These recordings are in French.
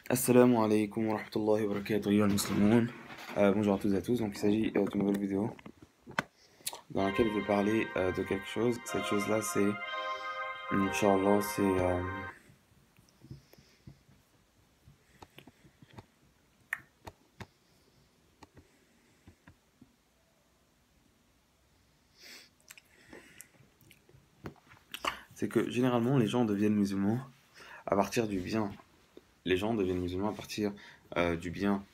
Assalamu alaikum wa rahmatullahi wa barakatuh, ayyuha al-muslimun. Bonjour à tous et à tous. Donc, il s'agit d'une nouvelle vidéo dans laquelle je vais parler de quelque chose. Cette chose-là, c'est, Inch'Allah, c'est que généralement, les gens deviennent musulmans à partir du bien. Les gens deviennent musulmans à partir du bien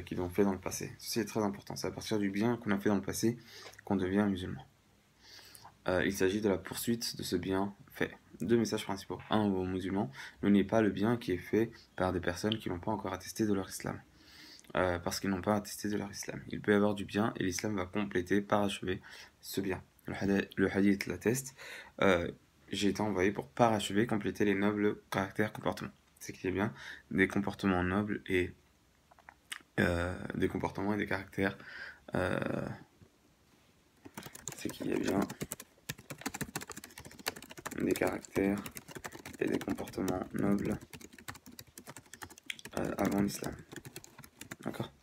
qu'ils ont fait dans le passé. Ceci est très important. C'est à partir du bien qu'on a fait dans le passé qu'on devient musulman. Il s'agit de la poursuite de ce bien fait. Deux messages principaux. Un, aux musulmans, ne n'est pas le bien qui est fait par des personnes qui n'ont pas encore attesté de leur islam. Parce qu'ils n'ont pas attesté de leur islam. Il peut y avoir du bien et l'islam va compléter, parachever ce bien. Le hadith l'atteste. J'ai été envoyé pour parachever, compléter les nobles caractères, comportements. C'est qu'il y a bien des comportements nobles et des comportements et des caractères. Euh, c'est qu'il y a bien des caractères et des comportements nobles avant l'islam. D'accord?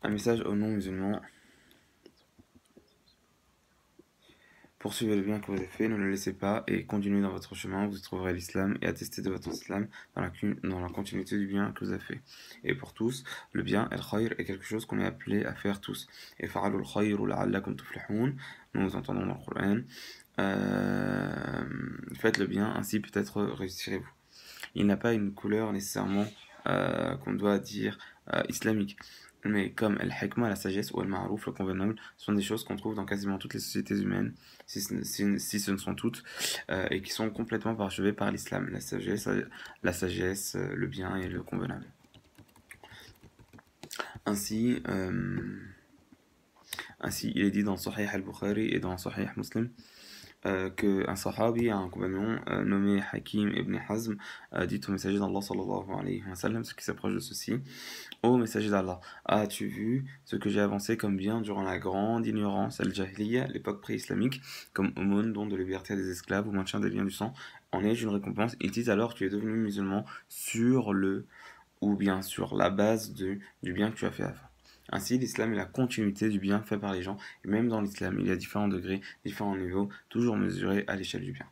Un message aux non-musulmans. Poursuivez le bien que vous avez fait, ne le laissez pas et continuez dans votre chemin, vous trouverez l'islam et attestez de votre islam dans la continuité du bien que vous avez fait. Et pour tous, le bien, al-khayr, est quelque chose qu'on est appelé à faire tous. Et fa'alu al-khayru la'allakum tuflihun, nous entendons dans le Coran. Faites le bien, ainsi peut-être réussirez-vous. Il n'a pas une couleur nécessairement qu'on doit dire islamique. Mais comme al-hikmah, la sagesse, ou al-ma'rouf, le convenable, sont des choses qu'on trouve dans quasiment toutes les sociétés humaines, si ce ne sont toutes, et qui sont complètement parachevées par l'islam. La sagesse, le bien et le convenable. Ainsi, il est dit dans Sahih al-Bukhari et dans Sahih Muslim, qu'un sahabi, un compagnon nommé Hakim ibn Hazm, dit au messager d'Allah sallallahu alayhi wa sallam, ce qui s'approche de ceci: Ô messager d'Allah, as-tu vu ce que j'ai avancé comme bien durant la grande ignorance al-Jahiliya, l'époque pré-islamique, comme aumône, don de liberté à des esclaves ou maintien des liens du sang? En ai-je une récompense? Ils disent alors: tu es devenu musulman sur le, ou bien sur la base du bien que tu as fait avant. Ainsi, l'islam est la continuité du bien fait par les gens, et même dans l'islam, il y a différents degrés, différents niveaux, toujours mesurés à l'échelle du bien.